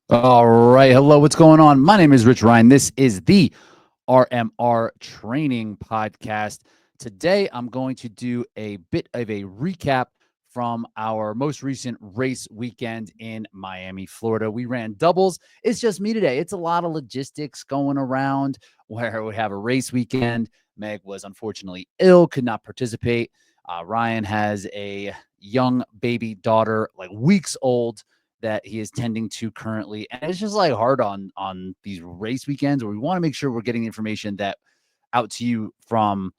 All right. Hello. What's going on? My name is Rich Ryan. This is the RMR Training Podcast. Today, I'm going to do a bit of a recap from our most recent race weekend in Miami, Florida. We ran doubles. It's just me today. It's a lot of logistics going around where we have a race weekend. Meg was unfortunately ill, could not participate. Ryan has a young baby daughter, like weeks old, that he is tending to currently, and it's just like hard on these race weekends where we want to make sure we're getting information that out to you from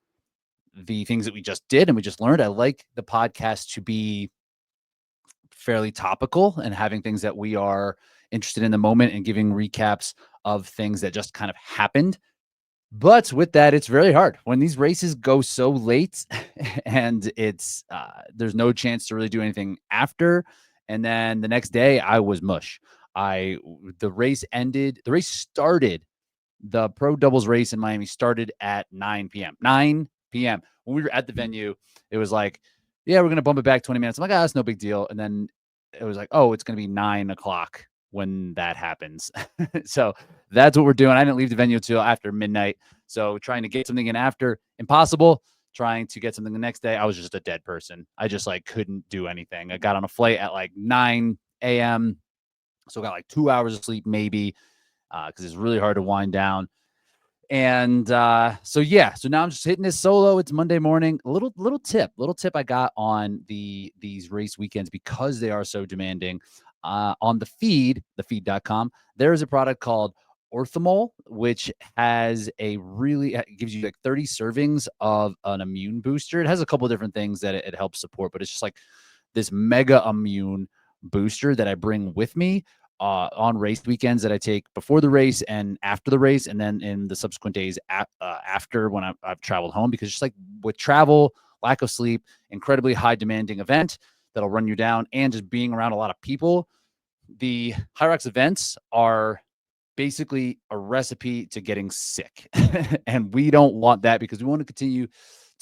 the things that we just did and we just learned. I like the podcast to be fairly topical and having things that we are interested in the moment and giving recaps of things that just kind of happened. But with that, it's very hard when these races go so late and it's there's no chance to really do anything after. And then the next day, I was mush. The race ended. The race started. The pro doubles race in Miami started at 9 p.m. 9 p.m. When we were at the venue, it was like, yeah, we're gonna bump it back 20 minutes. I'm like, that's no big deal. And then it was like, oh, it's gonna be 9 o'clock when that happens. So that's what we're doing. I didn't leave the venue until after midnight. So trying to get something in after, impossible. Trying to get something the next day, I was just a dead person. I just like couldn't do anything. I got on a flight at like 9 a.m. So got like 2 hours of sleep maybe, because it's really hard to wind down. And so now I'm just hitting this solo. It's Monday morning. Little tip I got on these race weekends because they are so demanding. On the feed.com, there is a product called Orthomol, which has gives you like 30 servings of an immune booster. It has a couple of different things that it helps support, but it's just like this mega immune booster that I bring with me on race weekends that I take before the race and after the race, and then in the subsequent days after when I've traveled home. Because just like with travel, lack of sleep, incredibly high demanding event that'll run you down, and just being around a lot of people, the Hyrox events are basically a recipe to getting sick. And we don't want that because we want to continue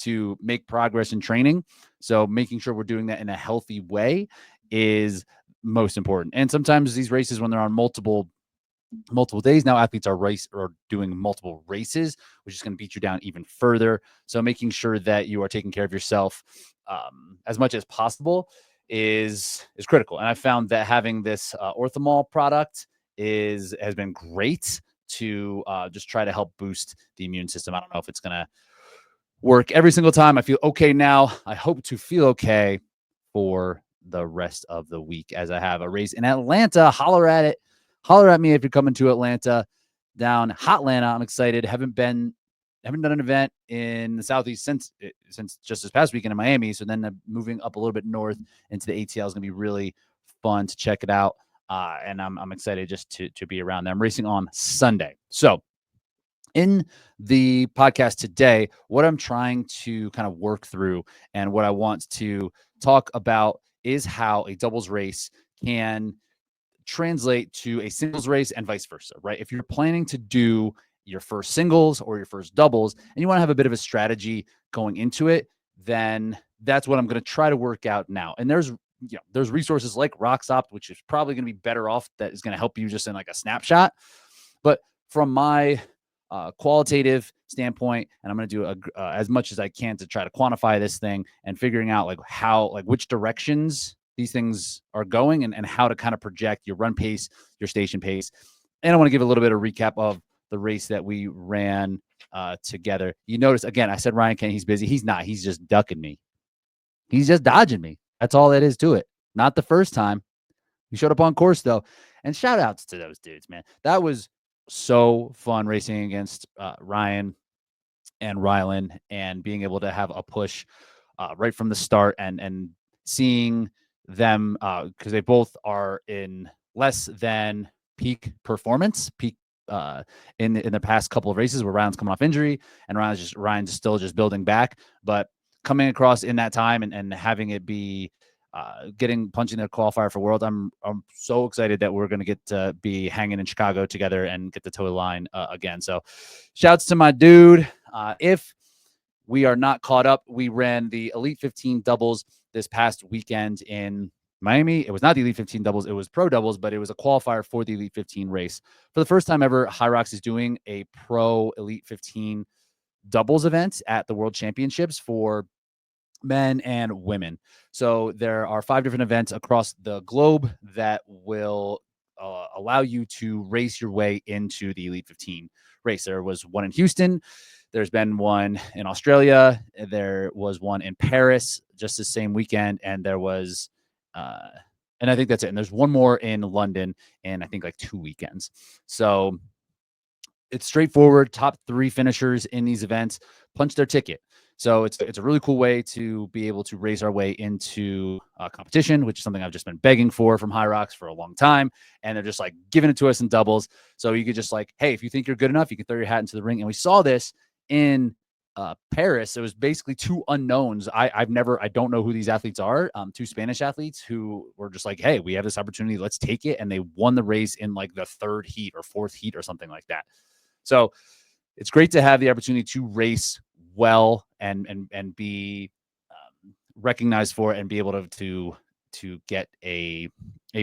to make progress in training. So making sure we're doing that in a healthy way is most important. And sometimes these races, when they're on multiple days, now athletes are doing multiple races, which is going to beat you down even further. So making sure that you are taking care of yourself as much as possible is critical. And I found that having this Orthomol product has been great to just try to help boost the immune system. I don't know if it's going to work every single time. I feel okay now. I hope to feel okay for the rest of the week as I have a race in Atlanta. Holler at it. Holler at me if you're coming to Atlanta, down Hotlanta. I'm excited. Haven't done an event in the Southeast since just this past weekend in Miami. So then moving up a little bit north into the ATL is going to be really fun to check it out. And I'm excited just to be around there. I'm racing on Sunday. So in the podcast today, what I'm trying to kind of work through and what I want to talk about is how a doubles race can translate to a singles race and vice versa, right? If you're planning to do your first singles or your first doubles and you want to have a bit of a strategy going into it, then that's what I'm going to try to work out now. And there's resources like RoxOpt, which is probably going to be better off, that is going to help you just in like a snapshot. But from my qualitative standpoint, and I'm going to do as much as I can to try to quantify this thing and figuring out which directions these things are going and how to kind of project your run pace, your station pace. And I want to give a little bit of recap of the race that we ran together. You notice, again, I said Ryan Kent, he's busy. He's not. He's just ducking me. He's just dodging me. That's all that is to it. Not the first time. He showed up on course, though. And shout outs to those dudes, man. That was so fun racing against Ryan and Rylan and being able to have a push right from the start and seeing them because they both are in less than peak performance, in the past couple of races where Ryan's coming off injury and Ryan's still just building back, but coming across in that time and having it be punching their qualifier for World. I'm so excited that we're going to get to be hanging in Chicago together and get to toe the line again. So shouts to my dude. If we are not caught up, we ran the Elite 15 doubles this past weekend in Miami. It was not the Elite 15 doubles, it was pro doubles, but it was a qualifier for the Elite 15 race. For the first time ever, Hyrox is doing a pro Elite 15 doubles event at the World Championships for men and women. So there are 5 different events across the globe that will allow you to race your way into the Elite 15 race. There was one in Houston. There's been one in Australia. There was one in Paris just the same weekend. And there was, and I think that's it. And there's one more in London in, I think, like 2 weekends. So it's straightforward. Top 3 finishers in these events punch their ticket. So it's a really cool way to be able to raise our way into competition, which is something I've just been begging for from Hyrox for a long time. And they're just like giving it to us in doubles. So you could just like, hey, if you think you're good enough, you can throw your hat into the ring. And we saw this in Paris. It was basically 2 unknowns. I don't know who these athletes are. 2 Spanish athletes who were just like, hey, we have this opportunity. Let's take it. And they won the race in like the 3rd heat or 4th heat or something like that. So it's great to have the opportunity to race well and be recognized for it and be able to get a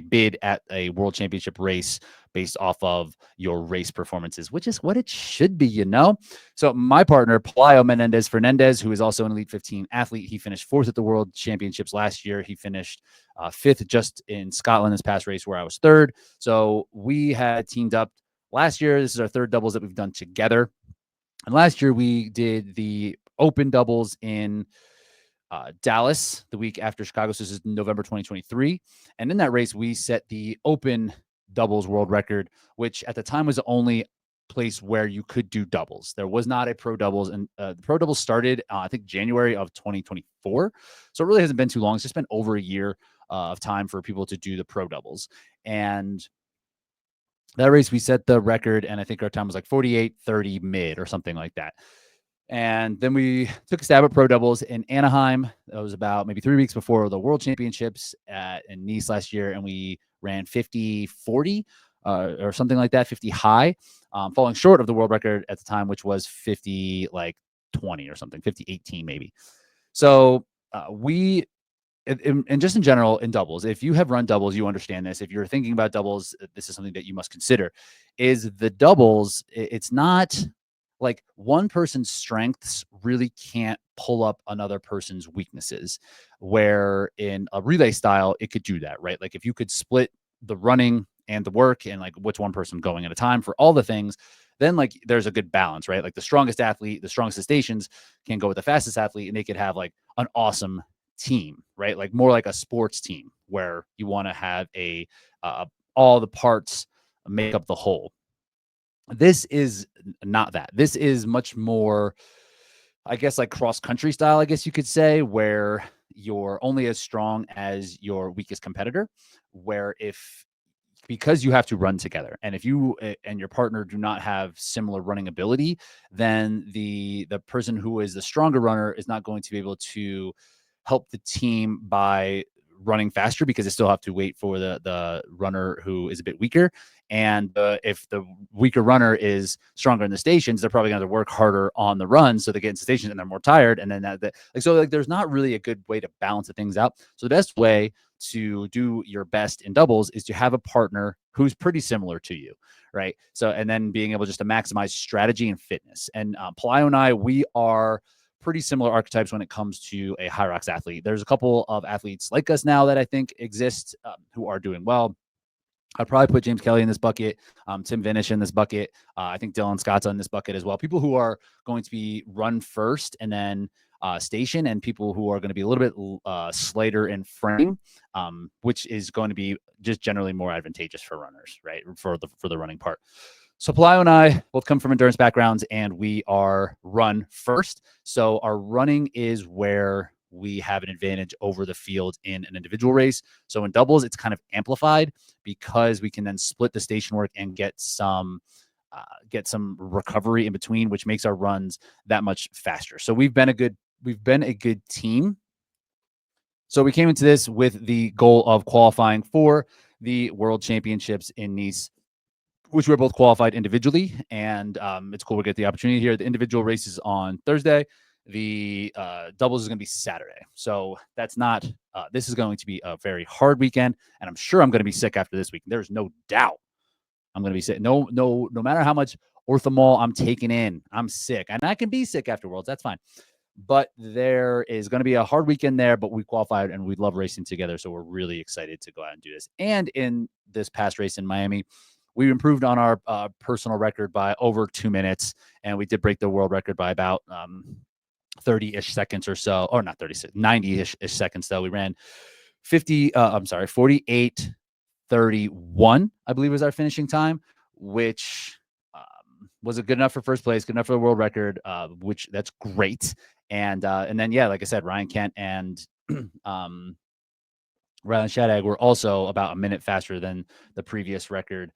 bid at a world championship race based off of your race performances, which is what it should be, you know? So my partner, Pelayo Menendez-Fernandez, who is also an Elite 15 athlete, he finished 4th at the world championships last year. He finished 5th just in Scotland this past race where I was 3rd. So we had teamed up last year. This is our 3rd doubles that we've done together. And last year we did the open doubles in Dallas the week after Chicago. So this is November 2023. And in that race, we set the open doubles world record, which at the time was the only place where you could do doubles. There was not a pro doubles, and the pro doubles started, I think, January of 2024. So it really hasn't been too long. It's just been over a year of time for people to do the pro doubles. And that race, we set the record, and I think our time was like 48:30 mid or something like that. And then we took a stab at pro doubles in Anaheim. That was about maybe 3 weeks before the World Championships in Nice last year, and we ran 50-40 or something like that, 50 high, falling short of the world record at the time, which was 50 like 20 or something, 50-18 maybe. So and just in general in doubles, if you have run doubles, you understand this. If you're thinking about doubles, this is something that you must consider. Is the doubles, it's not like one person's strengths really can't pull up another person's weaknesses, where in a relay style, it could do that, right? Like if you could split the running and the work and like what's one person going at a time for all the things, then like there's a good balance, right? Like the strongest athlete, the strongest stations can go with the fastest athlete, and they could have like an awesome team, right? Like more like a sports team where you want to have all the parts make up the whole. This is not that. This is much more, I guess, like cross country style, I guess you could say, where you're only as strong as your weakest competitor, where because you have to run together, and if you and your partner do not have similar running ability, then the person who is the stronger runner is not going to be able to help the team by running faster, because they still have to wait for the runner who is a bit weaker. And if the weaker runner is stronger in the stations, they're probably going to work harder on the run, so they get into stations and they're more tired. And then there's not really a good way to balance the things out. So the best way to do your best in doubles is to have a partner who's pretty similar to you, right? So, and then being able just to maximize strategy and fitness. And Pelayo and I, we are pretty similar archetypes when it comes to a Hyrox athlete. There's a couple of athletes like us now that I think exist who are doing well. I'd probably put James Kelly in this bucket, Tim Vinish in this bucket. I think Dylan Scott's in this bucket as well. People who are going to be run first and then station, and people who are going to be a little bit slighter in frame, which is going to be just generally more advantageous for runners, right? For the running part. So Pelayo and I both come from endurance backgrounds, and we are run first. So our running is where we have an advantage over the field in an individual race. So in doubles, it's kind of amplified because we can then split the station work and get some recovery in between, which makes our runs that much faster. So we've been a good team. So we came into this with the goal of qualifying for the World Championships in Nice, which we're both qualified individually. And it's cool we get the opportunity here. The individual race is on Thursday, The doubles is going to be Saturday. So that's not, this is going to be a very hard weekend. And I'm sure I'm going to be sick after this week. There's no doubt I'm going to be sick. No matter how much Orthomol I'm taking in, I'm sick. And I can be sick after Worlds. That's fine. But there is going to be a hard weekend there, but we qualified and we love racing together. So we're really excited to go out and do this. And in this past race in Miami, we improved on our personal record by over 2 minutes. And we did break the world record by about 30-ish seconds or so, or not 36, 90-ish seconds though. We ran 48:31, I believe was our finishing time, which was it good enough for first place, good enough for the world record, which that's great. And then, yeah, like I said, Ryan Kent and Rylan Shadag were also about a minute faster than the previous record.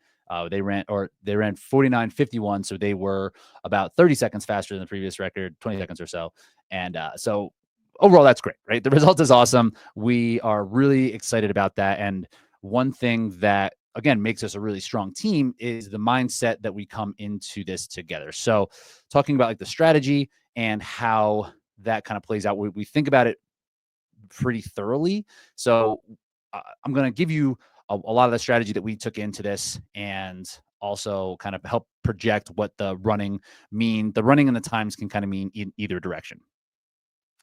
They ran 49:51, so they were about 30 seconds faster than the previous record, 20 seconds or so. And so overall, that's great, right? The result is awesome. We are really excited about that. And one thing that, again, makes us a really strong team is the mindset that we come into this together. So talking about like the strategy and how that kind of plays out, we think about it pretty thoroughly. So I'm going to give you a lot of the strategy that we took into this and also kind of help project what the running and the times can kind of mean in either direction.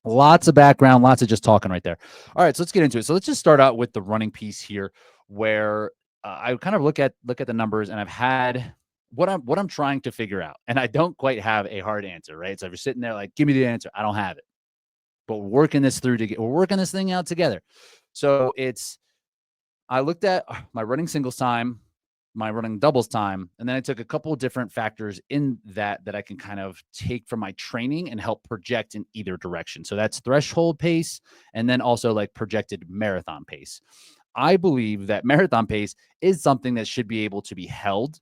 Lots of background, lots of just talking right there. All right, so let's get into it. So let's just start out with the running piece here, where I kind of look at the numbers, and I've had what I'm trying to figure out, and I don't quite have a hard answer, right? So if you're sitting there like, give me the answer, I don't have it, but we're working this thing out together. So I looked at my running singles time, my running doubles time, and then I took a couple of different factors in that I can kind of take from my training and help project in either direction. So that's threshold pace and then also like projected marathon pace. I believe that marathon pace is something that should be able to be held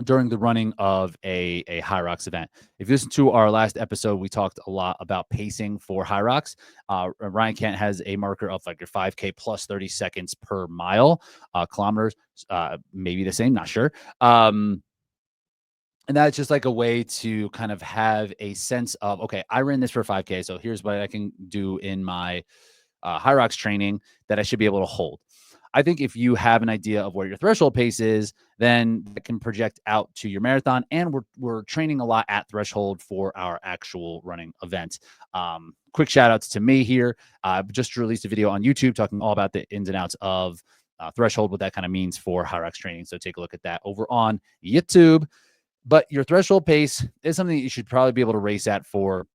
during the running of a Hyrox event. If you listen to our last episode, we talked a lot about pacing for Hyrox. Ryan Kent has a marker of like your 5K plus 30 seconds per mile, kilometers, maybe the same, not sure. And that's just like a way to kind of have a sense of, okay, I ran this for 5K, so here's what I can do in my Hyrox training that I should be able to hold. I think if you have an idea of where your threshold pace is, then it can project out to your marathon. And we're training a lot at threshold for our actual running event. Quick shout outs to me here. Just released a video on YouTube talking all about the ins and outs of threshold, what that kind of means for Hyrox training. So take a look at that over on YouTube. But your threshold pace is something that you should probably be able to race at for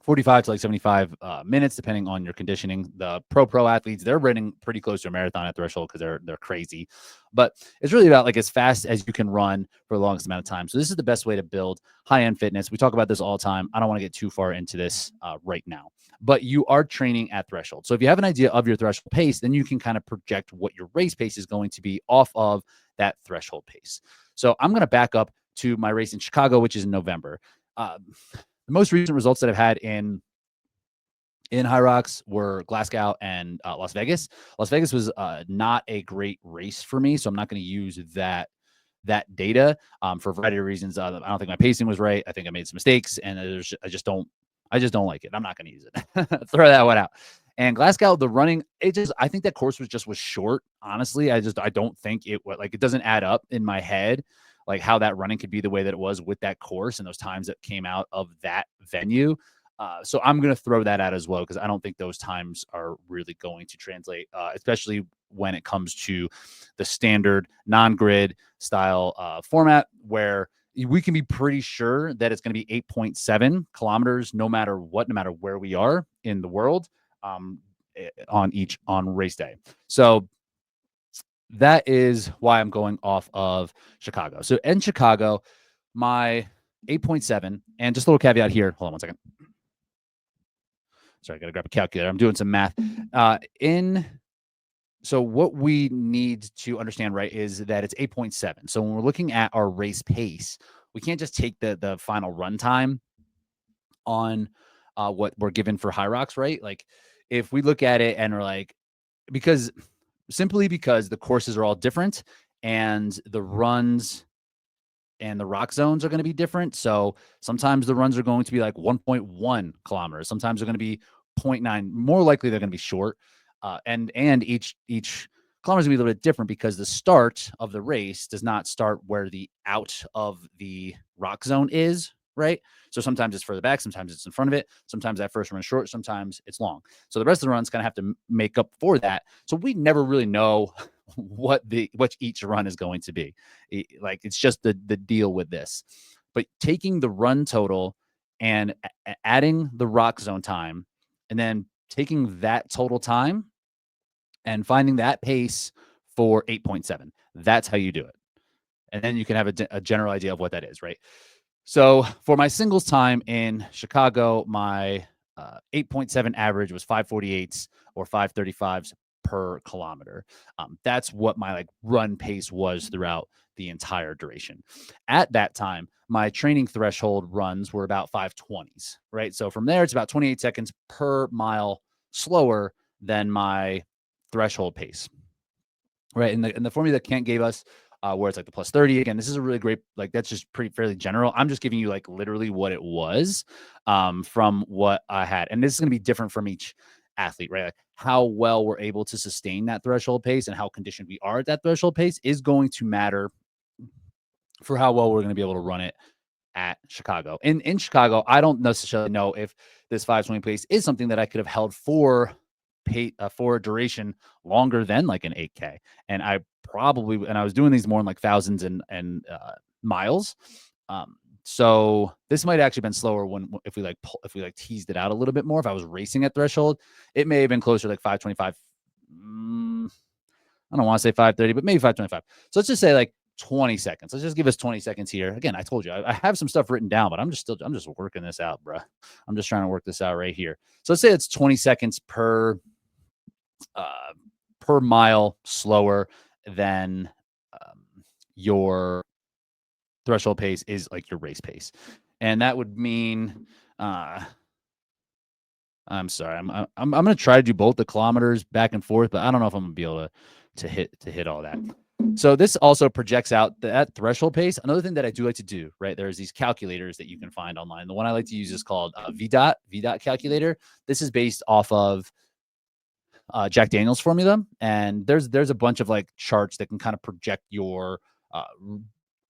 45 to like 75 minutes, depending on your conditioning. The pro athletes, they're running pretty close to a marathon at threshold because they're crazy. But it's really about like as fast as you can run for the longest amount of time. So this is the best way to build high-end fitness. We talk about this all the time. I don't want to get too far into this right now. But you are training at threshold. So if you have an idea of your threshold pace, then you can kind of project what your race pace is going to be off of that threshold pace. So I'm going to back up to my race in Chicago, which is in November. The most recent results that I've had in Hyrox were Glasgow and Las Vegas. Las Vegas was not a great race for me, so I'm not going to use that data for a variety of reasons. I don't think my pacing was right. I think I made some mistakes, and I just don't like it. I'm not going to use it. Throw that one out. And Glasgow, the running, I think that course was short. Honestly, I don't think it doesn't add up in my head, like how that running could be the way that it was with that course and those times that came out of that venue. So I'm going to throw that out as well, because I don't think those times are really going to translate, especially when it comes to the standard non-grid style format, where we can be pretty sure that it's going to be 8.7 kilometers, no matter where we are in the world, on race day. So that is why I'm going off of Chicago. So in Chicago, my 8.7, and just a little caveat here. Hold on one second. Sorry, I got to grab a calculator. I'm doing some math. So what we need to understand, right, is that it's 8.7. So when we're looking at our race pace, we can't just take the final run time on what we're given for Hyrox, right? Like if we look at it and we're like, because the courses are all different and the runs and the rock zones are going to be different. So sometimes the runs are going to be like 1.1 kilometers. Sometimes they're going to be 0.9. More likely they're going to be short. And each kilometer is going to be a little bit different because the start of the race does not start where the out of the rock zone is, right? So sometimes it's further back, sometimes it's in front of it, sometimes that first run is short, sometimes it's long. So the rest of the runs kind of have to make up for that. So we never really know what each run is going to be. Like it's just the deal with this. But taking the run total and adding the rock zone time, and then taking that total time and finding that pace for 8.7. That's how you do it. And then you can have a general idea of what that is, right? So for my singles time in Chicago, my 8.7 average was 5:48 or 5:35s per kilometer. That's what my like run pace was throughout the entire duration. At that time, my training threshold runs were about 5:20s, right? So from there, it's about 28 seconds per mile slower than my threshold pace, right? And the formula that Kent gave us, where it's like the plus 30. Again, this is a really great, like that's just pretty fairly general. I'm just giving you like literally what it was from what I had. And this is going to be different from each athlete, right? Like how well we're able to sustain that threshold pace and how conditioned we are at that threshold pace is going to matter for how well we're going to be able to run it at Chicago. In Chicago, I don't necessarily know if this 5:20 pace is something that I could have held for a duration longer than like an 8K. And I was doing these more in like thousands and miles. So this might actually been slower if we teased it out a little bit more. If I was racing at threshold, it may have been closer to like 5:25. I don't want to say 5:30, but maybe 5:25. So let's just say like 20 seconds. Let's just give us 20 seconds here. Again, I told you I have some stuff written down, but I'm just working this out, bro. I'm just trying to work this out right here. So let's say it's 20 seconds per mile slower than your threshold pace is like your race pace. And that would mean I'm sorry. I'm going to try to do both the kilometers back and forth, but I don't know if I'm going to be able to hit all that. So this also projects out that threshold pace. Another thing that I do like to do, right? There's these calculators that you can find online. The one I like to use is called VDOT calculator. This is based off of Jack Daniel's formula, and there's a bunch of like charts that can kind of project your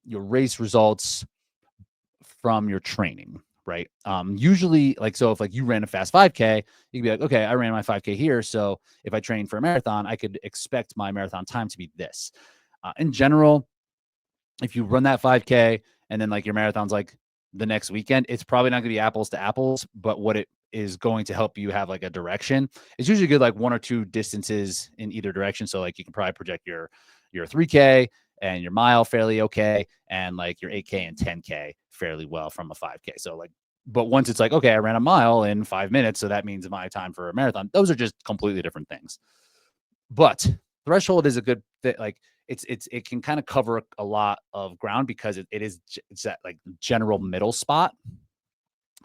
race results from your training, right? Usually, like, so if like you ran a fast 5K, you could be like, okay, I ran my 5K here, so if I train for a marathon, I could expect my marathon time to be this. In general, if you run that 5K and then like your marathon's like the next weekend, it's probably not going to be apples to apples, but what it is going to help you have like a direction. It's usually good like one or two distances in either direction. So like you can probably project your 3K and your mile fairly okay, and like your 8K and 10K fairly well from a 5K. So like, but once it's like, okay, I ran a mile in 5 minutes, so that means my time for a marathon. Those are just completely different things. But threshold is a good fit. Like it can kind of cover a lot of ground because it's that like general middle spot.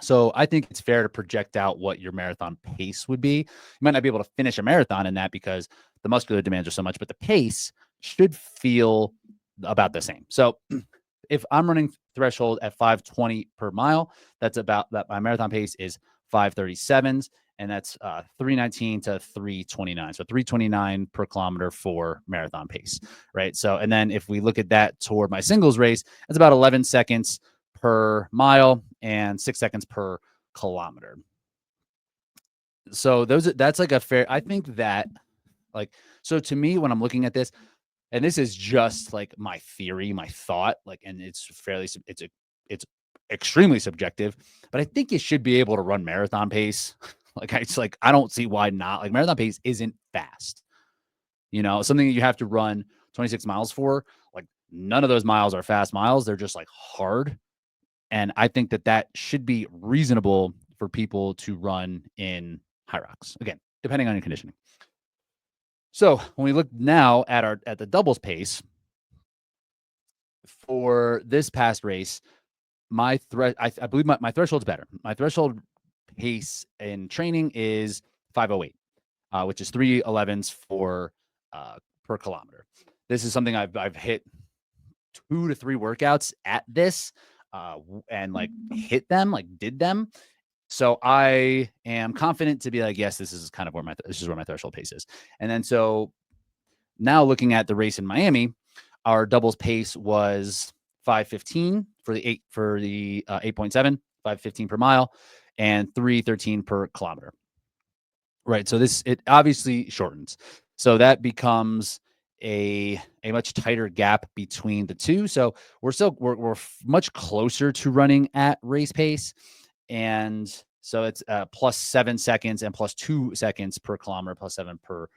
So I think it's fair to project out what your marathon pace would be. You might not be able to finish a marathon in that because the muscular demands are so much, but the pace should feel about the same. So if I'm running threshold at 5:20 per mile, that's about that. My marathon pace is 5:37s, and that's 3:19 to 3:29. So 3:29 per kilometer for marathon pace, right? So, and then if we look at that toward my singles race, it's about 11 seconds per mile and 6 seconds per kilometer. So that's like a fair, I think that like, so to me, when I'm looking at this, and this is just like my theory, my thought, like, and it's extremely subjective, but I think you should be able to run marathon pace. I don't see why not. Like marathon pace isn't fast, something that you have to run 26 miles for. Like none of those miles are fast miles. They're just like hard. And I think that should be reasonable for people to run in Hyrox. Again, depending on your conditioning. So when we look now at the doubles pace for this past race, I believe my threshold's better. My threshold pace in training is 5:08, which is 3:11s per kilometer. This is something I've hit 2 to 3 workouts at this, and like hit them, like did them. So I am confident to be like, yes, this is kind of where my threshold pace is. And then so now looking at the race in Miami, our doubles pace was 5:15 for the 8.7, 5:15 per mile, and 3:13 per kilometer. Right. So it obviously shortens. So that becomes a much tighter gap between the two. So we're much closer to running at race pace. And so it's plus 7 seconds and plus 2 seconds per kilometer, plus 7 per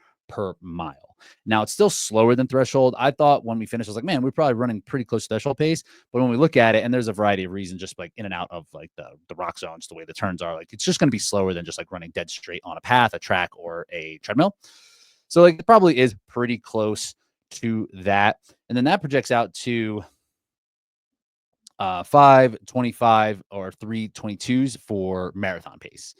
mile. Now it's still slower than threshold. I thought when we finished, I was like, man, we're probably running pretty close to threshold pace. But when we look at it, and there's a variety of reasons, just like in and out of like the rock zones, the way the turns are, like it's just going to be slower than just like running dead straight on a path, a track, or a treadmill. So like it probably is pretty close to that. And then that projects out to 5:25 or 3:22s for marathon pace.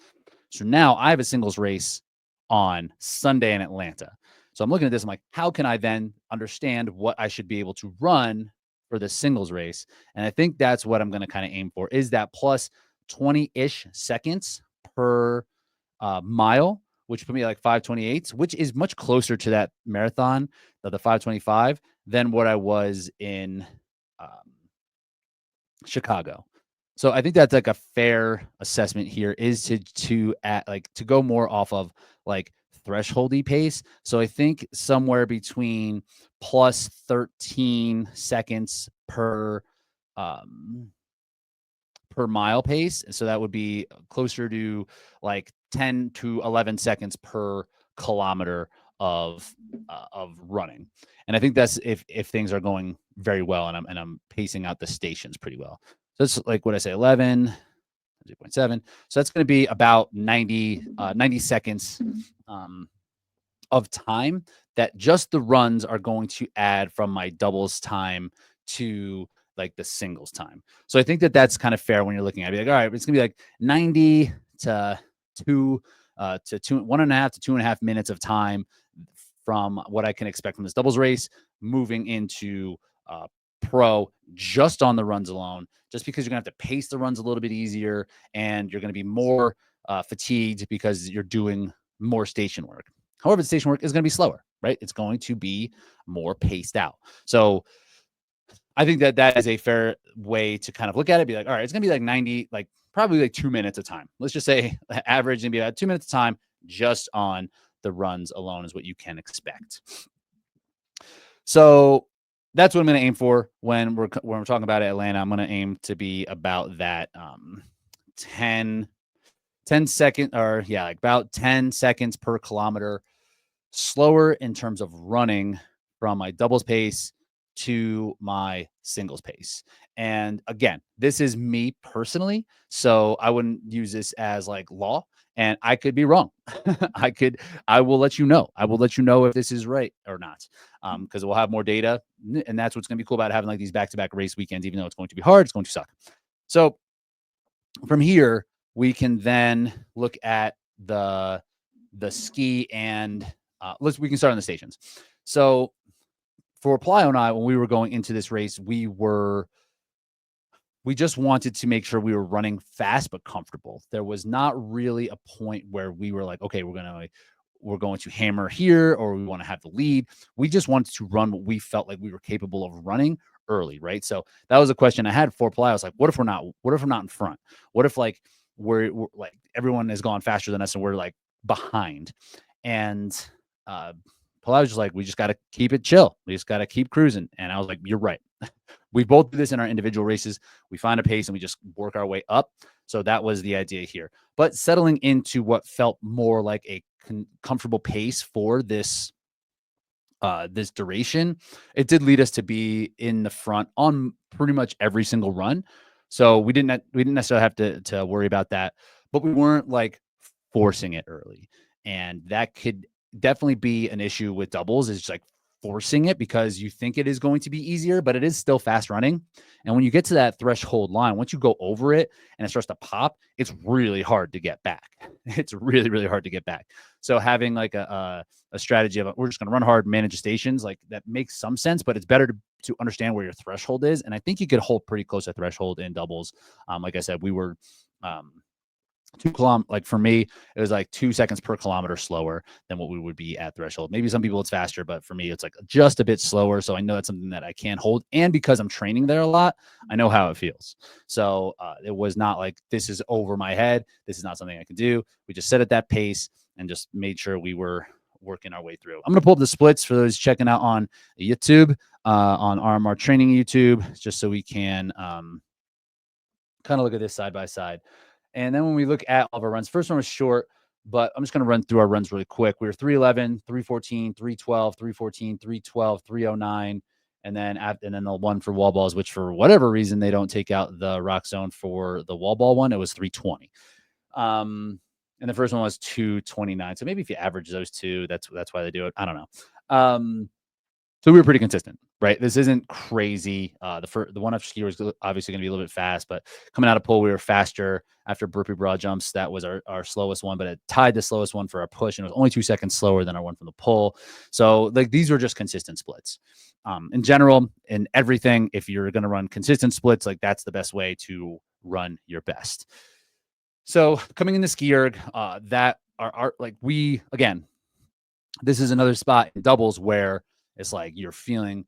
So now I have a singles race on Sunday in Atlanta. So I'm looking at this. I'm like, how can I then understand what I should be able to run for the singles race? And I think that's what I'm going to kind of aim for, is that plus 20-ish seconds per mile, which put me like 5:28, which is much closer to that marathon, the 5:25, than what I was in Chicago. So I think that's like a fair assessment here, is to go more off of like thresholdy pace. So I think somewhere between plus 13 seconds per mile pace. So that would be closer to like 10 to 11 seconds per kilometer of running. And I think that's if things are going very well and I'm pacing out the stations pretty well. So it's like what I say, 11, 0.7. So that's going to be about 90 seconds of time that just the runs are going to add from my doubles time to like the singles time. So I think that that's kind of fair when you're looking at it. Like, all right, it's going to be like 90 to 1.5 to 2.5 minutes of time from what I can expect from this doubles race moving into pro just on the runs alone, just because you're going to have to pace the runs a little bit easier and you're going to be more fatigued because you're doing more station work. However, the station work is going to be slower, right? It's going to be more paced out. So I think that that is a fair way to kind of look at it. Be like, all right, it's going to be like 90, like probably like 2 minutes of time. Let's just say average going to be about 2 minutes of time just on the runs alone is what you can expect. So that's what I'm going to aim for when we're talking about Atlanta. I'm going to aim to be about that 10 second, or yeah, like about 10 seconds per kilometer slower in terms of running from my doubles pace to my singles pace. And again, this is me personally, so I wouldn't use this as like law, and I could be wrong. I will let you know. I will let you know if this is right or not, because we'll have more data, and that's what's going to be cool about having like these back-to-back race weekends. Even though it's going to be hard, it's going to suck. So from here, we can then look at the ski and we can start on the stations. So for Plyo and I, when we were going into this race, we just wanted to make sure we were running fast but comfortable. There was not really a point where we were like, okay, we're going to hammer here, or we want to have the lead. We just wanted to run what we felt like we were capable of running early, right? So that was a question I had for Plyo. I was like, what if we're not in front? What if like we're like everyone has gone faster than us and we're like behind? And Palau was just like, we just got to keep it chill. We just got to keep cruising. And I was like, you're right. We both do this in our individual races. We find a pace and we just work our way up. So that was the idea here. But settling into what felt more like a comfortable pace for this duration, it did lead us to be in the front on pretty much every single run. So we didn't necessarily have to worry about that, but we weren't like forcing it early. And that could definitely be an issue with doubles, is just like forcing it because you think it is going to be easier, but it is still fast running. And when you get to that threshold line, once you go over it and it starts to pop, it's really hard to get back. It's really, really hard to get back. So having like a strategy of we're just going to run hard, manage stations, like that makes some sense, but it's better to understand where your threshold is. And I think you could hold pretty close to threshold in doubles. Like I said, we were 2 like for me, it was like 2 seconds per kilometer slower than what we would be at threshold. Maybe some people it's faster, but for me, it's like just a bit slower. So I know that's something that I can hold. And because I'm training there a lot, I know how it feels. So it was not like this is over my head. This is not something I can do. We just set at that pace and just made sure we were working our way through. I'm going to pull up the splits for those checking out on YouTube, on RMR Training YouTube, just so we can kind of look at this side by side. And then when we look at all of our runs, first one was short, but I'm just going to run through our runs really quick. We were 311, 314, 312, 314, 312, 309. And then the one for wall balls, which for whatever reason, they don't take out the rock zone for the wall ball one. It was 320. And the first one was 229. So maybe if you average those two, that's why they do it. I don't know. So we were pretty consistent, right? This isn't crazy. The one after ski was obviously going to be a little bit fast, but coming out of pull, we were faster after burpee broad jumps. That was our slowest one, but it tied the slowest one for our push, and it was only 2 seconds slower than our one from the pull. So like these were just consistent splits. In general, in everything, if you're going to run consistent splits, like that's the best way to run your best. So coming in the ski erg, that are like this is another spot in doubles where it's like you're feeling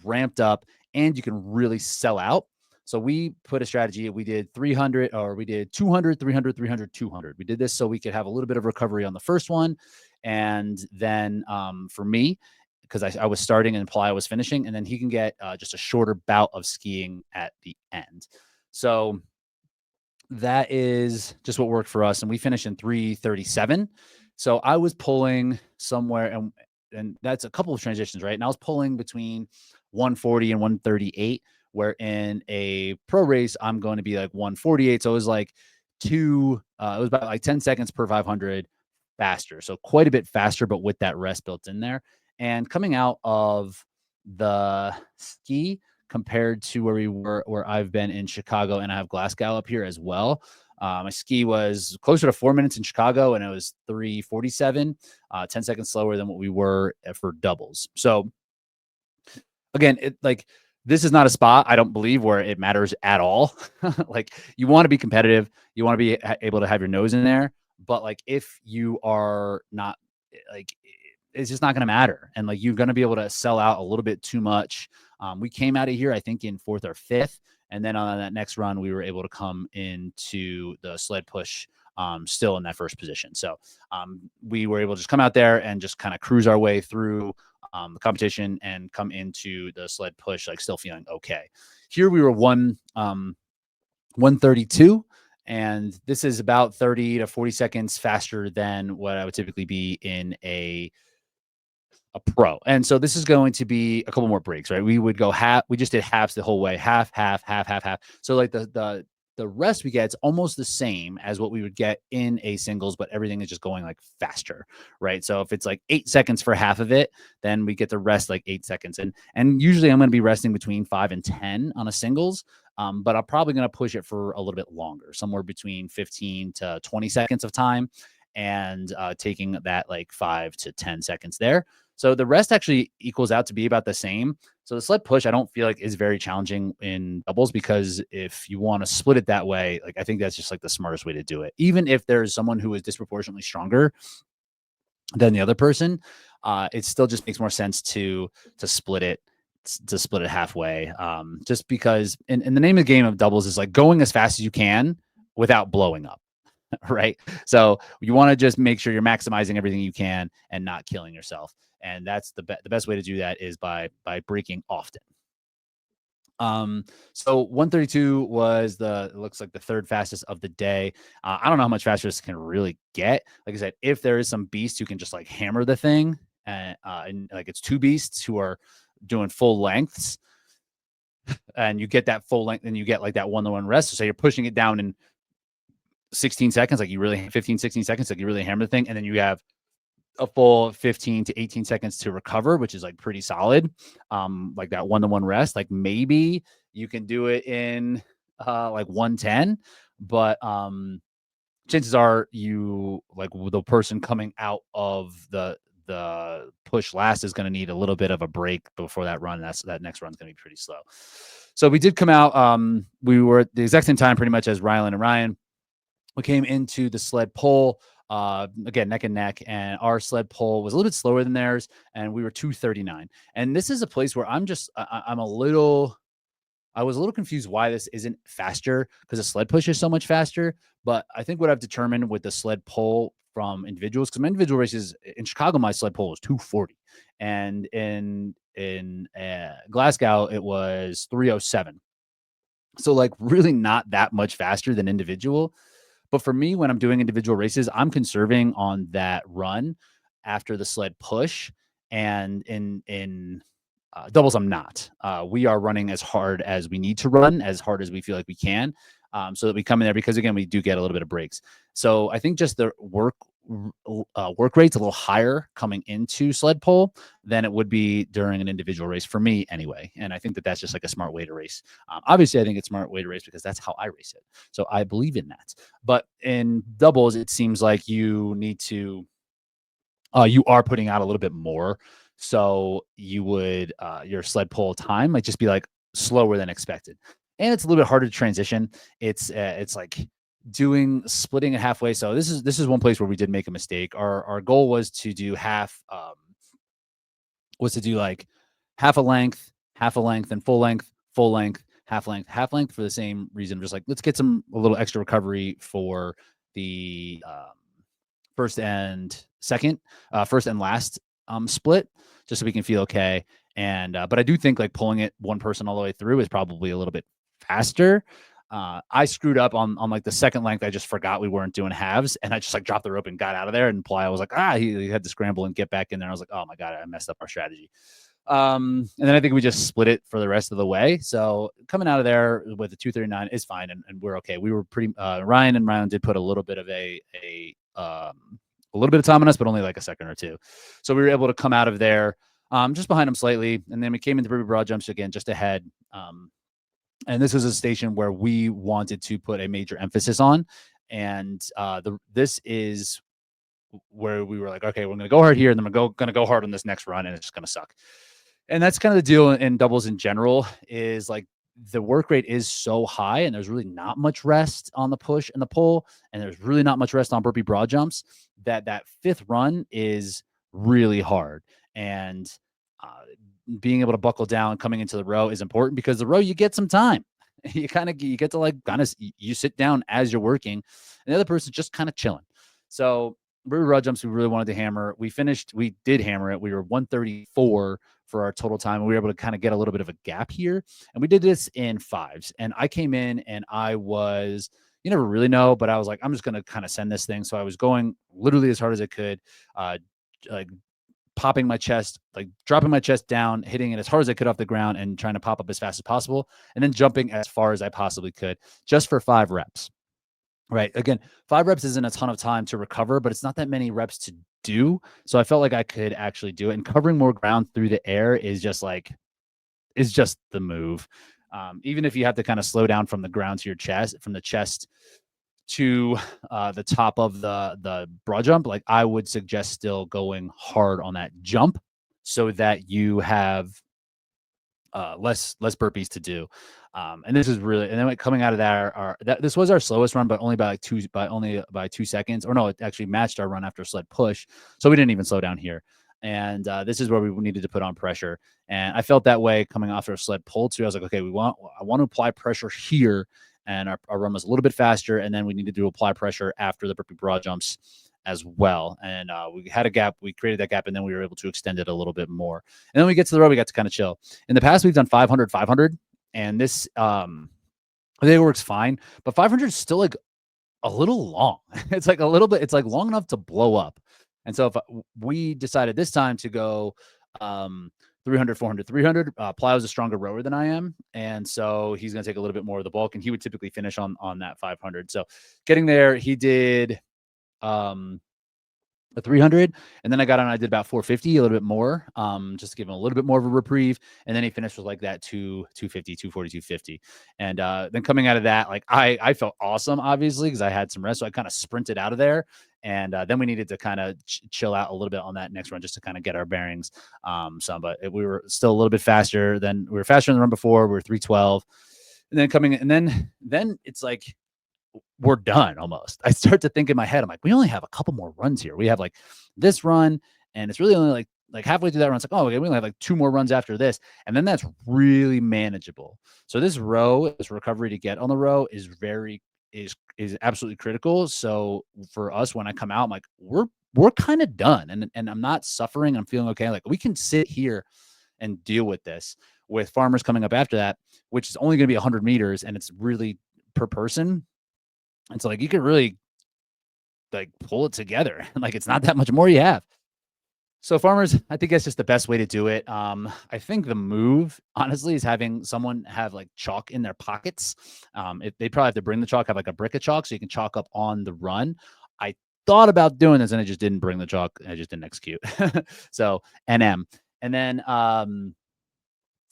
ramped up and you can really sell out. So we put a strategy. We did 300 or we did 200, 300, 300, 200. We did this so we could have a little bit of recovery on the first one. And then for me, because I was starting and Playa was finishing, and then he can get just a shorter bout of skiing at the end. So that is just what worked for us. And we finished in 337. So I was pulling somewhere, and that's a couple of transitions, right? And I was pulling between 140 and 138, where in a pro race, I'm going to be like 148. So it was like it was about like 10 seconds per 500 faster. So quite a bit faster, but with that rest built in there. And coming out of the ski compared to where I've been in Chicago, and I have Glasgow up here as well. My ski was closer to 4 minutes in Chicago, and it was 3:47, 10 seconds slower than what we were for doubles. So again, this is not a spot, I don't believe, where it matters at all. Like you want to be competitive, you want to be able to have your nose in there, but like if you are not, like it's just not going to matter, and like you're going to be able to sell out a little bit too much. We came out of here, I think, in 4th or 5th. And then on that next run, we were able to come into the sled push still in that first position. So we were able to just come out there and just kind of cruise our way through the competition and come into the sled push, like still feeling okay. Here we were 132. And this is about 30 to 40 seconds faster than what I would typically be in a pro. And so this is going to be a couple more breaks, right? We would go we just did halves the whole way, half. So like the rest we get, it's almost the same as what we would get in a singles, but everything is just going like faster, right? So if it's like 8 seconds for half of it, then we get the rest like 8 seconds. And usually I'm going to be resting between 5 and 10 on a singles. But I'm probably going to push it for a little bit longer, somewhere between 15 to 20 seconds of time, and taking that like 5 to 10 seconds there. So the rest actually equals out to be about the same. So the sled push, I don't feel like is very challenging in doubles, because if you want to split it that way, like I think that's just like the smartest way to do it. Even if there's someone who is disproportionately stronger than the other person, it still just makes more sense to split it halfway. Just because in the name of the game of doubles is like going as fast as you can without blowing up. Right. So you want to just make sure you're maximizing everything you can and not killing yourself. And that's the best way to do that is by breaking often. So 132 was it looks like the third fastest of the day. I don't know how much faster this can really get. Like I said, if there is some beast who can just like hammer the thing, and like it's 2 beasts who are doing full lengths, and you get that full length, and you get like that 1-to-1 rest. So say you're pushing it down in 16 seconds, like you really 15, 16 seconds, like you really hammer the thing. And then you have a full 15 to 18 seconds to recover, which is like pretty solid. Like that 1-to-1 rest, like maybe you can do it in like 110, but chances are you like the person coming out of the push last is going to need a little bit of a break before that run. That next run's going to be pretty slow. So we did come out. We were at the exact same time pretty much as Rylan and Ryan. We came into the sled pole, again, neck and neck, and our sled pole was a little bit slower than theirs, and we were 239. And this is a place where I'm just, I'm a little, I was a little confused why this isn't faster because the sled push is so much faster. But I think what I've determined with the sled pull from individuals, because my individual races in Chicago, my sled pull was 240, and in Glasgow it was 307. So like really not that much faster than individual. But for me, when I'm doing individual races, I'm conserving on that run after the sled push, and in doubles, I'm not. We are running as hard as we need to run, as hard as we feel like we can, so that we come in there because again, we do get a little bit of breaks. So I think just the work rate's a little higher coming into sled pull than it would be during an individual race for me anyway. And I think that that's just like a smart way to race. Obviously, I think it's a smart way to race because that's how I race it. So I believe in that. But in doubles, it seems like you need to you are putting out a little bit more. So you would your sled pull time might just be like slower than expected. And it's a little bit harder to transition. It's like splitting it halfway. So this is one place where we did make a mistake. Our goal was to do like half a length, and full length, half length for the same reason. Just like let's get a little extra recovery for the first and last split, just so we can feel okay. And but I do think like pulling it one person all the way through is probably a little bit faster. I screwed up on like the second length. I just forgot we weren't doing halves, and I just like dropped the rope and got out of there. And Playa was like, he had to scramble and get back in there. I was like, oh my god, I messed up our strategy. And then I think we just split it for the rest of the way. So coming out of there with the 239 is fine, and we're okay. We were pretty. Ryan and Ryan did put a little bit of a little bit of time on us, but only like a second or two. So we were able to come out of there just behind them slightly, and then we came into burpee broad jumps again, just ahead. And this was a station where we wanted to put a major emphasis on, and this is where we were like, okay, we're going to go hard here, and then we're going to go hard on this next run, and it's just going to suck. And that's kind of the deal in doubles in general, is like the work rate is so high, and there's really not much rest on the push and the pull, and there's really not much rest on burpee broad jumps, that fifth run is really hard. And being able to buckle down coming into the row is important, because the row, you get some time. You get to like you sit down as you're working, and the other person's just kind of chilling. So burpee broad jumps, we really wanted to hammer. We did hammer it. We were 134 for our total time, and we were able to kind of get a little bit of a gap here. And we did this in fives. And I came in and I was, you never really know, but I was like, I'm just going to kind of send this thing. So I was going literally as hard as I could, like popping my chest, like dropping my chest down, hitting it as hard as I could off the ground, and trying to pop up as fast as possible, and then jumping as far as I possibly could, just for 5 reps. Right. Again, 5 reps isn't a ton of time to recover, but it's not that many reps to do. So I felt like I could actually do it. And covering more ground through the air is just the move. Even if you have to kind of slow down from the ground to your chest, from the chest to the top of the broad jump, like I would suggest still going hard on that jump, so that you have less burpees to do. And this is really, and then coming out of that, this was our slowest run, but only by 2 seconds, or no, it actually matched our run after sled push. So we didn't even slow down here. And this is where we needed to put on pressure. And I felt that way coming off our sled pull too. I was like, okay, I want to apply pressure here. And our run was a little bit faster. And then we needed to apply pressure after the burpee broad jumps as well. And we had a gap. We created that gap, and then we were able to extend it a little bit more. And then we get to the row, we got to kind of chill. In the past, we've done 500, 500. And this, I think it works fine, but 500 is still like a little long. It's like a little bit, it's like long enough to blow up. And so if we decided this time to go 300, 400, 300, Plow's a stronger rower than I am. And so he's going to take a little bit more of the bulk, and he would typically finish on that 500. So getting there, he did a 300, and then I got on, I did about 450, a little bit more, just to give him a little bit more of a reprieve. And then he finished with like that 250, 240, 250. And then coming out of that, like I felt awesome, obviously, because I had some rest. So I kind of sprinted out of there. And then we needed to kind of chill out a little bit on that next run just to kind of get our bearings. We were still a little bit faster than we were faster than the run before. We were 312. And then coming, and then it's like, we're done almost. I start to think in my head, I'm like, we only have a couple more runs here. We have like this run, and it's really only like halfway through that run. It's like, oh, okay, we only have like 2 more runs after this, and then that's really manageable. So this recovery to get on the row is very is absolutely critical. So for us, when I come out, I'm like, we're kind of done, and I'm not suffering. I'm feeling okay. Like we can sit here and deal with this. With farmers coming up after that, which is only going to be 100 meters, and it's really per person. And so like you could really like pull it together. Like it's not that much more you have. So farmers, I think that's just the best way to do it. I think the move, honestly, is having someone have like chalk in their pockets. They probably have to bring the chalk, have like a brick of chalk so you can chalk up on the run. I thought about doing this and I just didn't bring the chalk. I just didn't execute. So NM. And then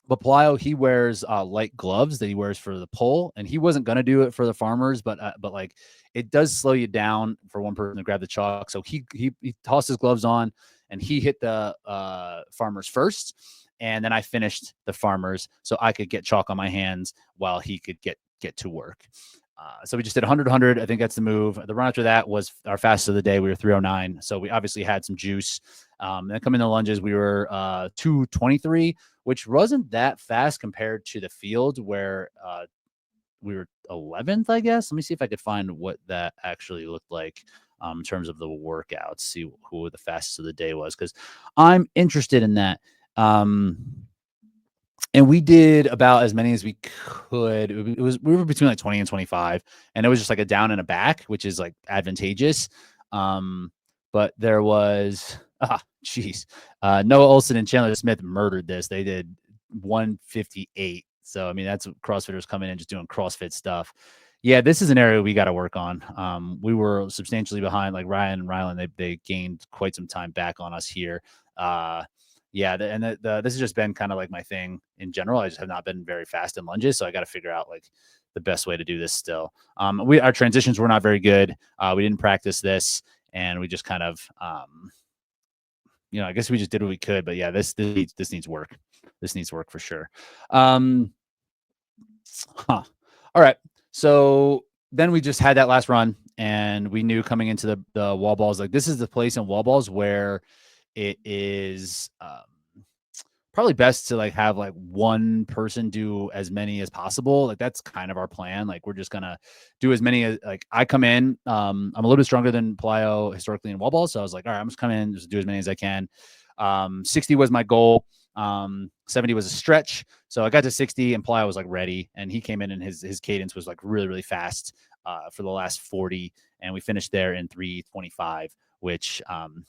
but Plyo, he wears light gloves that he wears for the pull, and he wasn't going to do it for the farmers, but like it does slow you down for one person to grab the chalk. So he tossed his gloves on, and he hit the farmers first, and then I finished the farmers so I could get chalk on my hands while he could get to work. So we just did 100, 100. I think that's the move. The run after that was our fastest of the day. We were 309. So we obviously had some juice. Then coming to lunges, we were 223, which wasn't that fast compared to the field where we were 11th, I guess. Let me see if I could find what that actually looked like in terms of the workouts, see who the fastest of the day was, because I'm interested in that. And we did about as many as we could. We were between like 20 and 25, and it was just like a down and a back, which is like advantageous. But there was Noah Olson and Chandler Smith murdered this. They did 158. So I mean, that's CrossFitters coming in just doing CrossFit stuff. Yeah, this is an area we got to work on. We were substantially behind, like Ryan and Rylan. They gained quite some time back on us here. Yeah, this has just been kind of like my thing in general. I just have not been very fast in lunges, so I got to figure out like the best way to do this still. Our transitions were not very good. We didn't practice this, and we just kind of, I guess we just did what we could. But yeah, this needs work. This needs work for sure. All right. So then we just had that last run, and we knew coming into the wall balls, like this is the place in wall balls where it is probably best to like have like one person do as many as possible. Like that's kind of our plan. Like we're just gonna do as many as like I come in. I'm a little bit stronger than Plyo historically in wall balls, so I was like, all right, I'm just coming in, just do as many as I can. 60 was my goal. 70 was a stretch, so I got to 60, and Plyo was like ready, and he came in, and his cadence was like really really fast for the last 40, and we finished there in 325. Which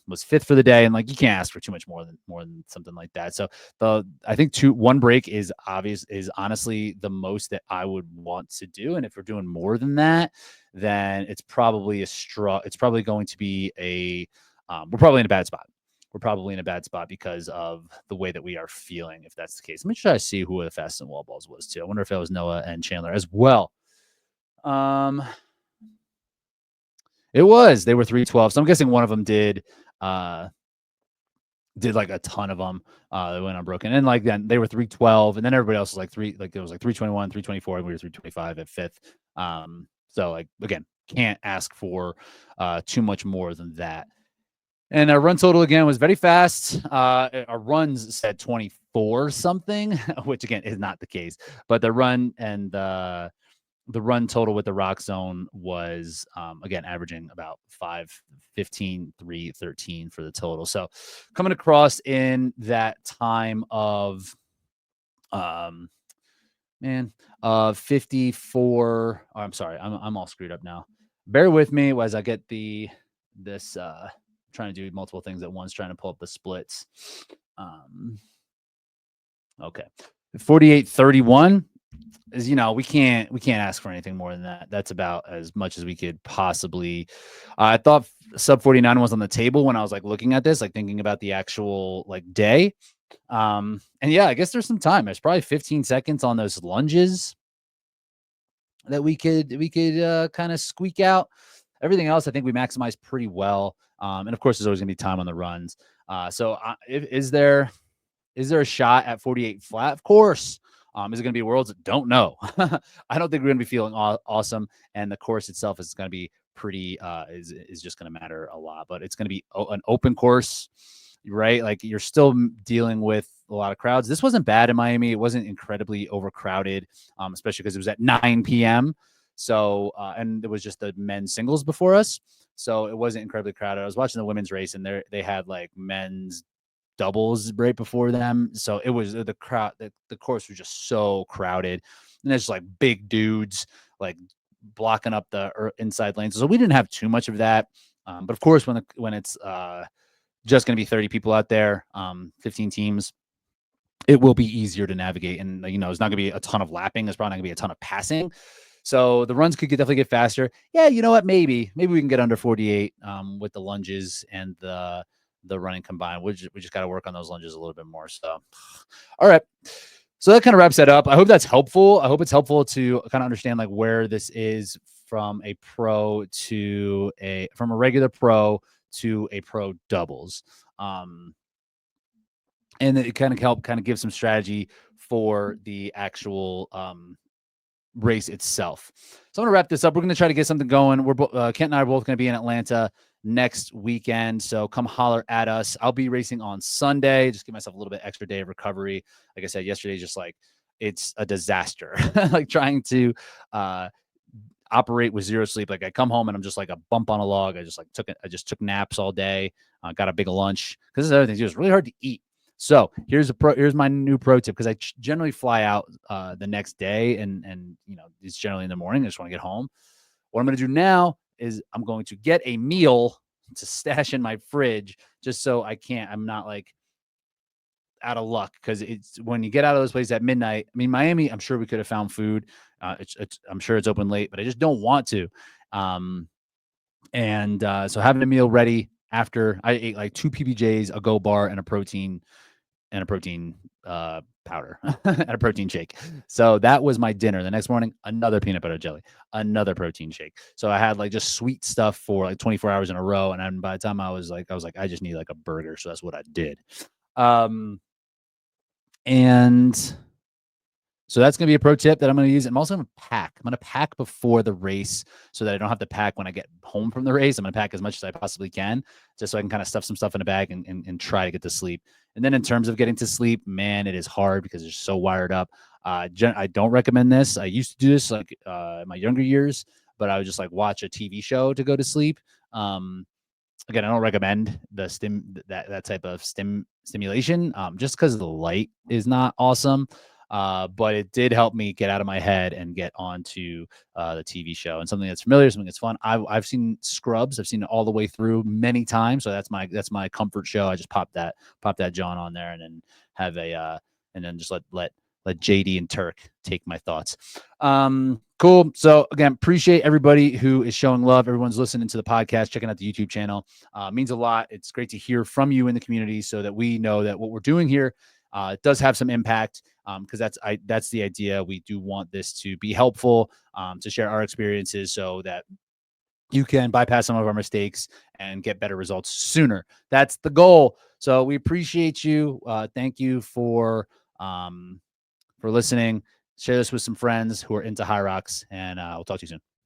was 5th for the day, and like you can't ask for too much more than something like that. So I think one break is honestly the most that I would want to do, and if we're doing more than that, then it's probably it's probably going to be we're probably in a bad spot. We're probably in a bad spot because of the way that we are feeling. If that's the case, let me try to see who the fastest in wall balls was too. I wonder if it was Noah and Chandler as well. It was. They were 312. So I'm guessing one of them did like a ton of them. They went unbroken. And like then they were 312. And then everybody else was like there was like 321, 324, and we were 325 at 5th. So like again, can't ask for too much more than that. And our run total again was very fast. Our runs said 24 something, which again is not the case. But the run and the run total with the rock zone was again averaging about 5:15, 3:13 for the total. So coming across in that time of 54. Oh, I'm sorry, I'm all screwed up now. Bear with me as I get this trying to do multiple things at once, trying to pull up the splits. Okay, 48:31. is, we can't ask for anything more than that. That's about as much as we could possibly. I thought sub 49 was on the table when I was like looking at this, like thinking about the actual like day. And yeah, I guess there's some time. There's probably 15 seconds on those lunges that we could kind of squeak out. Everything else, I think we maximized pretty well. And of course, there's always gonna be time on the runs. Is there a shot at 48 flat? Of course. Is it going to be Worlds? Don't know. I don't think we're going to be feeling awesome, and the course itself is going to be pretty. Is just going to matter a lot, but it's going to be an open course, right? Like you're still dealing with a lot of crowds. This wasn't bad in Miami. It wasn't incredibly overcrowded, especially because it was at 9 p.m. So and it was just the men's singles before us, so it wasn't incredibly crowded. I was watching the women's race, and they had like men's doubles right before them. So it was the crowd, the course was just so crowded. And there's like big dudes like blocking up the inside lanes. So we didn't have too much of that. But of course, when it's just going to be 30 people out there, 15 teams, it will be easier to navigate. And, it's not going to be a ton of lapping. There's probably not going to be a ton of passing. So the runs could definitely get faster. Yeah, you know what? Maybe we can get under 48 with the lunges and the running combined. We just got to work on those lunges a little bit more. So, all right. So that kind of wraps that up. I hope that's helpful. I hope it's helpful to kind of understand like where this is from a regular pro to a pro doubles. And it kind of give some strategy for the actual race itself. So I'm going to wrap this up. We're going to try to get something going. Kent and I are both going to be in Atlanta next weekend. So come holler at us. I'll be racing on Sunday. Just give myself a little bit extra day of recovery. Like I said, yesterday, just like it's a disaster, like trying to operate with zero sleep. Like I come home and I'm just like a bump on a log. I just took naps all day. Got a big lunch because this is other thing. It was really hard to eat. So here's my new pro tip, because I generally fly out the next day and it's generally in the morning. I just want to get home. What I'm going to do now is I'm going to get a meal to stash in my fridge just so I'm not like out of luck, because it's when you get out of those places at midnight. I mean, Miami, I'm sure we could have found food. I'm sure it's open late, but I just don't want to. So having a meal ready after I ate like 2 PBJs, a Go bar, and a protein powder and a protein shake. So that was my dinner. The next morning, another peanut butter jelly, another protein shake. So I had like just sweet stuff for like 24 hours in a row. And then by the time I was like, I just need like a burger. So that's what I did. And so that's going to be a pro tip that I'm going to use. I'm also going to pack. I'm going to pack before the race so that I don't have to pack when I get home from the race. I'm going to pack as much as I possibly can, just so I can kind of stuff some stuff in a bag and try to get to sleep. And then in terms of getting to sleep, man, it is hard because it's so wired up. I don't recommend this. I used to do this like in my younger years, but I would just like watch a TV show to go to sleep. Again, I don't recommend that type of stimulation, just because the light is not awesome. But it did help me get out of my head and get onto the TV show, and something that's familiar, something that's fun. I've seen Scrubs. I've seen it all the way through many times. So that's my comfort show. I just pop that John on there and then have and then just let JD and Turk take my thoughts. Cool. So again, appreciate everybody who is showing love. Everyone's listening to the podcast, checking out the YouTube channel. Means a lot. It's great to hear from you in the community so that we know that what we're doing here does have some impact, because that's the idea. We do want this to be helpful, to share our experiences so that you can bypass some of our mistakes and get better results sooner. That's the goal. So we appreciate you. Thank you for listening. Share this with some friends who are into Hyrox, and we'll talk to you soon.